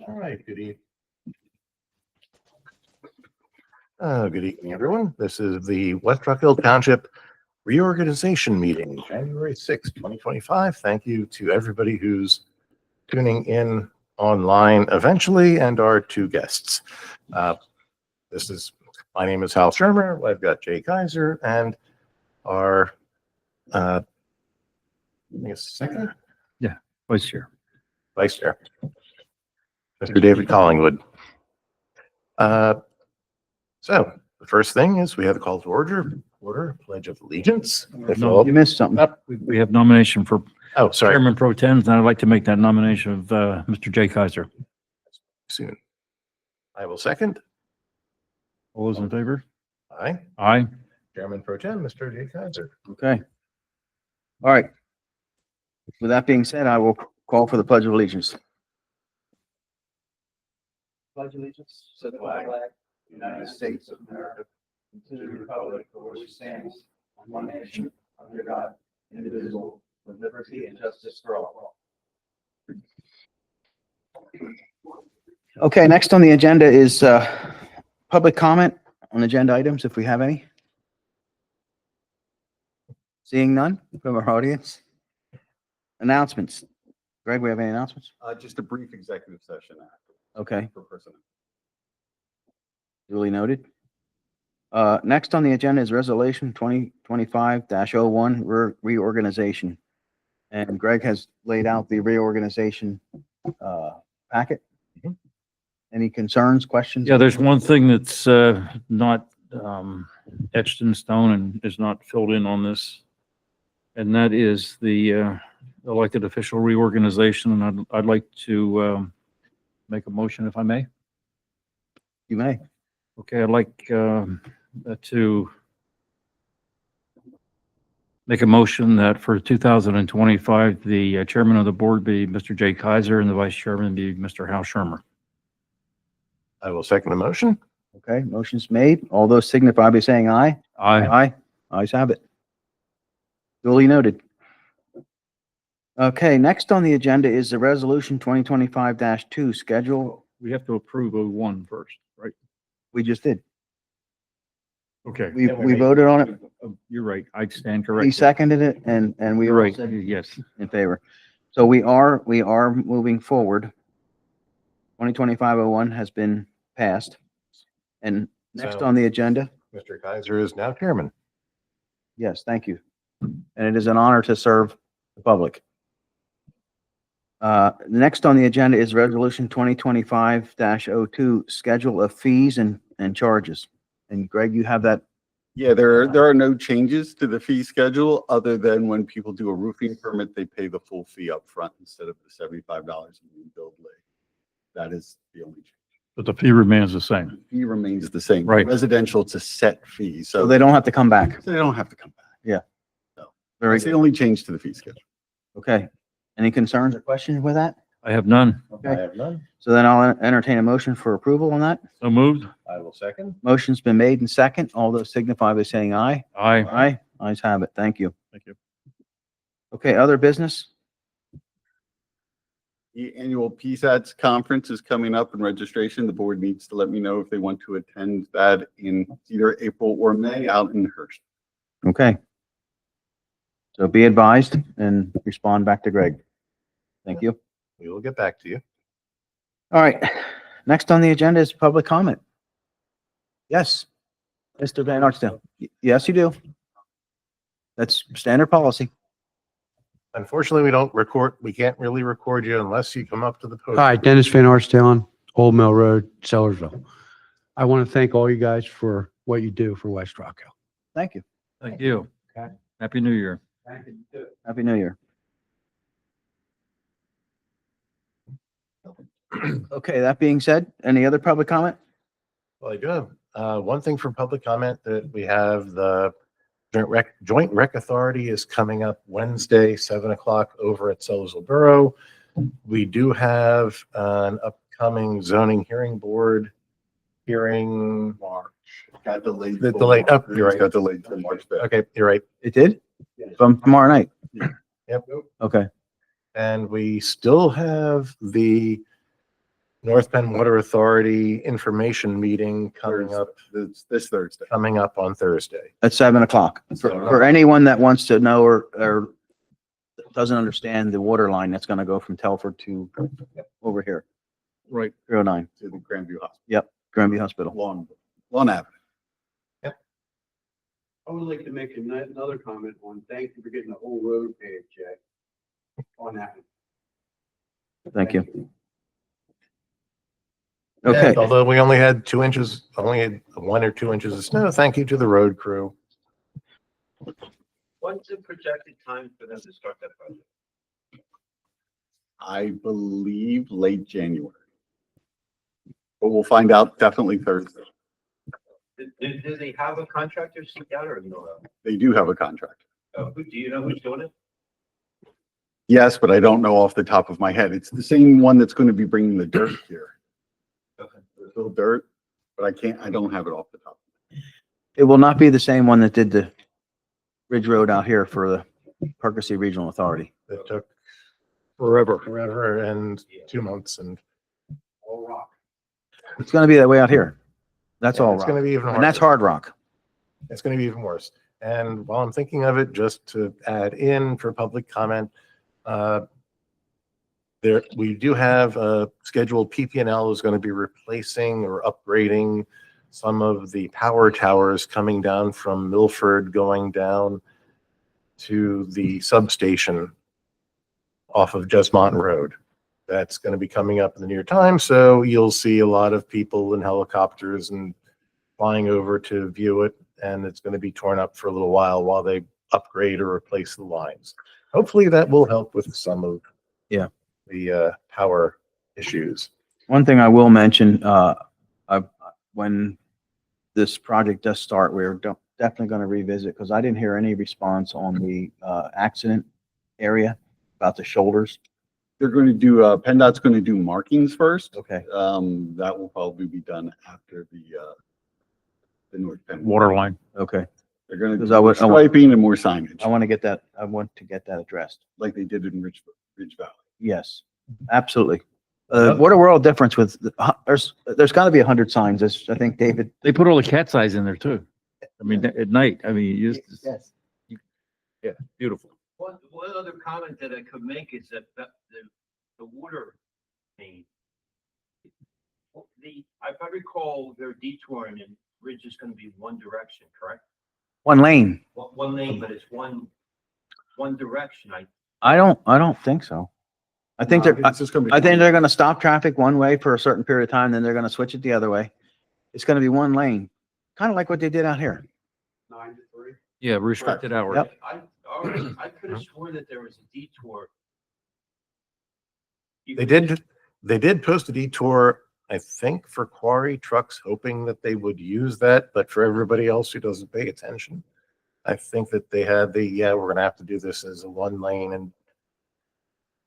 All right, good evening. Good evening, everyone. This is the West Rock Hill Township Reorganization Meeting, January 6th, 2025. Thank you to everybody who's tuning in online eventually and our two guests. My name is Hal Shermer. I've got Jay Kaiser and our, I guess, second? Yeah, Vice Chair. Vice Chair, Mr. David Collingwood. So the first thing is we have a call to order, Pledge of Allegiance. No, You missed something. We have nomination for Oh, sorry. Chairman Pro Tem, and I'd like to make that nomination of Mr. Jay Kaiser. Soon. I will second. All those in favor? Aye. Aye. Chairman Pro Tem, Mr. Jay Kaiser. Okay. All right. With that being said, I will call for the Pledge of Allegiance. Pledge allegiance to the flag of the United States of America, and to the republic for which it stands, one nation, under God, indivisible, with liberty and justice for all. Okay, next on the agenda is public comment on agenda items, if we have any. Seeing none from our audience. Announcements. Greg, we have any announcements? Just a brief executive session Okay, for personnel. duly noted. Next on the agenda is Resolution 2025-01 reorganization. And Greg has laid out the reorganization packet. Mhm. Any concerns, questions? Yeah, there's one thing that's not etched in stone and is not filled in on this. And that is the elected official reorganization. And I'd like to make a motion if I may. You may. Okay, I'd like to make a motion that for 2025, the chairman of the board be Mr. Jay Kaiser and the vice chairman be Mr. Hal Shermer. I will second the motion. Okay, motion's made. All those signify by saying aye. Aye. Aye. Ayes have it. Duly noted. Okay, next on the agenda is the Resolution 2025-2 schedule. We have to approve 01 first, right? We just did. Okay. We voted on it. You're right. I stand He corrected. seconded it and we You're were right. Yes. in favor. So we are moving forward. 2025-01 has been passed. And next So- on the agenda, Mr. Kaiser is now chairman. yes, thank you. And it is an honor to serve the public. Next on the agenda is Resolution 2025-02, schedule of fees and charges. And Greg, you have that. Yeah, there are no changes to the fee schedule other than when people do a roofing permit, they pay the full fee up front instead of the $75 in billed late. That is the only change. But the fee remains the same. The fee remains the same. Right. Residential, it's a set fee, So so they don't have to come back. they don't have to come back. Very That's the good. only change to the fee schedule. Okay. Any concerns or questions with that? I have none. I Okay. have none. So then I'll entertain a motion for approval on that. So moved. I will second. Motion's been made and second. All those signify by saying aye. Aye. Aye. Ayes have it. Thank you. Thank you. Okay, other business? The annual PSATS conference is coming up in registration. The board needs to let me know if they want to attend that in either April or May out in Hearst. Okay. So be advised and respond back to Greg. Thank you. We will get back to you. All right. Next on the agenda is public comment. Yes, Mr. Van Arsdale. Yes, you do. That's standard policy. Unfortunately, we can't really record you unless you come up to the podium. Hi, Dennis Van Arsdale, Old Mill Road, Sellersville. I want to thank all you guys for what you do for West Rock Hill. Thank you. Thank you. Okay. Happy New Year. Happy New Year. Okay, that being said, any other public comment? Well, I do have one thing for public comment that we have the Joint Rec Authority is coming up Wednesday, 7 o'clock over at Sellersville Borough. We do have an upcoming zoning hearing board hearing. March. Got delayed. The delayed, oh, you're right. Got delayed till March 5th. Okay, you're right. It did? From tomorrow night? Yep. Okay. And we still have the North Penn Water Authority information meeting This Thursday. coming up on Thursday. At 7 o'clock. For anyone that wants to know or doesn't understand the water line that's gonna go from Telford to over here, Right. 309, To the Grandview Hospital. Granby Hospital. Lawn Avenue. I would like to make another comment on, thank you for getting the whole road paved, Jay, on that. Thank you. And Okay, although we only had 2 inches, only had 1 or 2 inches of snow, thank you to the road crew. What's the projected time for them to start that project? I believe late January. But we'll find out definitely Thursday. Do they have a contractor seek out or no? They do have a contract. Do you know who's doing it? Yes, but I don't know off the top of my head. It's the same one that's going to be bringing the dirt here. Okay. There's little dirt, but I don't have it off the top. it will not be the same one that did the Ridge Road out here for the Percy Regional Authority. It took Forever. forever and 2 months and All rock. It's gonna be that way out here. That's all it's going to rock. be even And that's harder. hard rock. It's going to be even worse. And while I'm thinking of it, just to add in for public comment, we do have a scheduled PP&L is going to be replacing or upgrading some of the power towers coming down from Milford going down to the substation off of Jesmont Road. That's going to be coming up in the near time. So you'll see a lot of people in helicopters and flying over to view it. And it's going to be torn up for a little while they upgrade or replace the lines. Hopefully that will help with some of the power issues. One thing I will mention, when this project does start, we're definitely going to revisit, because I didn't hear any response on the accident area about the shoulders. They're going to do, PennDOT's going to do markings first. Okay. That will probably be done after the North Penn. Water line. Okay. They're going to Because do I more would- striping and more signage, I want to get that addressed. like they did in Ridge Valley. Yes, absolutely. What a world difference with, there's got to be 100 signs. I think David. They put all the cat's eyes in there too. I mean, at night, I mean, you just, yeah, beautiful. One other comment that I could make is that the water main. If I recall, their detouring and Ridge is gonna be one direction, correct? One lane. One lane, but it's one direction. I don't think so. I think they're, It's just gonna be I think they're going to stop traffic one way for a certain period of time, then they're going to switch it the other way. It's going to be one lane, kind of like what they did out here. 9 to 3. Yeah, restricted hours. Yep. I could have sworn that there was a detour. They did post a detour, I think, for quarry trucks, hoping that they would use that, but for everybody else who doesn't pay attention, I think that they had we're going to have to do this as a one lane and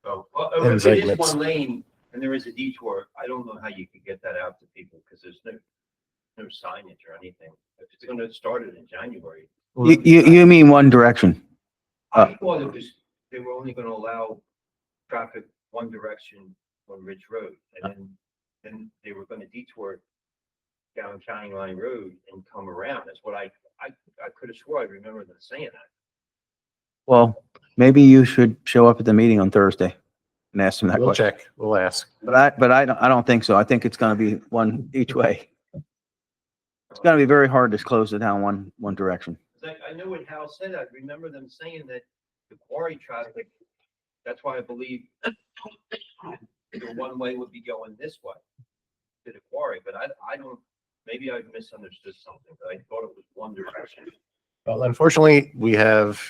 If it is segments. one lane and there is a detour, I don't know how you could get that out to people because there's no signage or anything. If it's gonna start it in January. You mean one direction? I thought it was, they were only gonna allow traffic one direction on Ridge Road, and then they were gonna detour down County Line Road and come around. That's what I could have swore I remember them saying that. Well, maybe you should show up at the meeting on Thursday and ask them that we'll question. check, we'll ask. But I don't think so. I think it's going to be one each way. It's going to be very hard to close it down one direction. 'Cause I know what Hal said. I remember them saying that the quarry traffic, that's why I believe the one way would be going this way to the quarry, but I don't, maybe I misunderstood something, but I thought it was one direction. Well, unfortunately, we have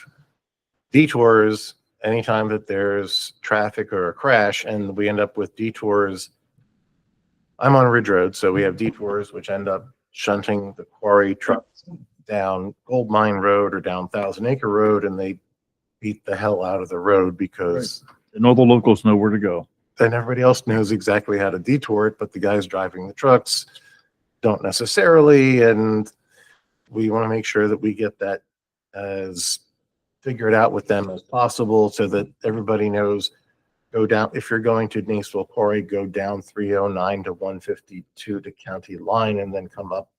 detours anytime that there's traffic or a crash, and we end up with detours. I'm on Ridge Road, so we have detours which end up shunting the quarry trucks down Gold Mine Road or down Thousand Acre Road, and they beat the hell out of the road because And all the locals know where to go. then everybody else knows exactly how to detour it, but the guys driving the trucks don't necessarily, and we want to make sure that we get that as figured out with them as possible so that everybody knows go down, if you're going to Naesville Quarry, go down 309 to 152 to County Line and then come up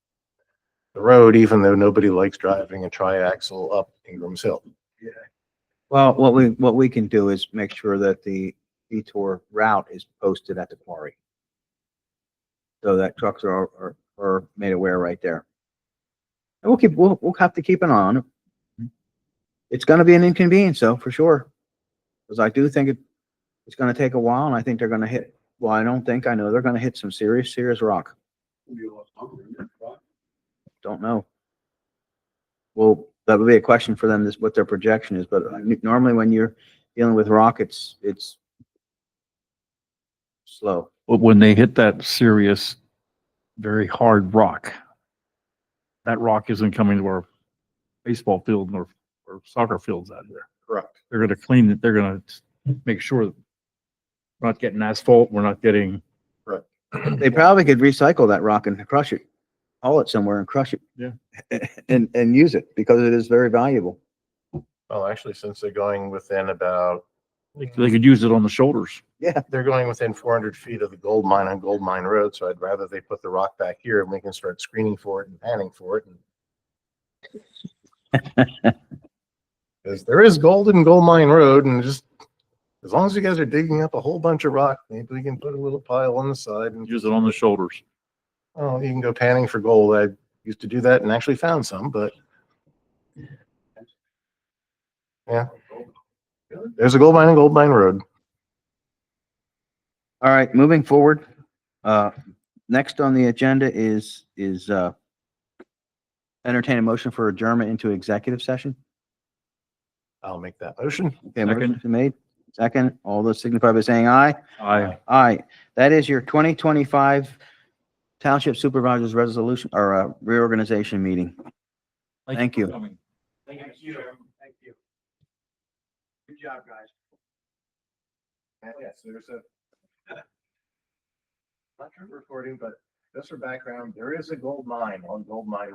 the road, even though nobody likes driving a triaxle up Ingram's Hill. Well, what we can do is make sure that the detour route is posted at the quarry. So that trucks are made aware right there. And we'll have to keep an eye on it. It's gonna be an inconvenience though, for sure. Because I do think it's gonna take a while and I think they're gonna hit, well, I know they're gonna hit some serious rock. Don't know. Well, that would be a question for them, what their projection is, but normally when you're dealing with rock, it's slow. But when they hit that serious, very hard rock, that rock isn't coming to our baseball field or soccer fields out there. Correct. They're gonna clean it, they're gonna make sure that we're not getting asphalt, we're not getting, They probably could recycle that rock and crush it, haul it somewhere and crush it. Yeah. And use it because it is very valuable. Well, actually, since they're going within about, they could use it on the shoulders. Yeah. they're going within 400 feet of the gold mine on Gold Mine Road, so I'd rather they put the rock back here and we can start screening for it and panning for it. Because there is gold in Gold Mine Road, and just as long as you guys are digging up a whole bunch of rock, maybe we can put a little pile on the side and Use it on the shoulders. oh, you can go panning for gold. I used to do that and actually found some, but yeah, there's a gold mine on Gold Mine Road. All right, moving forward. Next on the agenda is entertain a motion for adjournment into executive session. I'll make that motion. Okay, motion's been made. Second, all those signify by saying aye. Aye. Aye. That is your 2025 Township Supervisors Resolution or reorganization meeting. Thank you. for coming. Thank you. Thank you. Good job, guys. Yes, there's a not true recording, but just for background, there is a gold mine on Gold Mine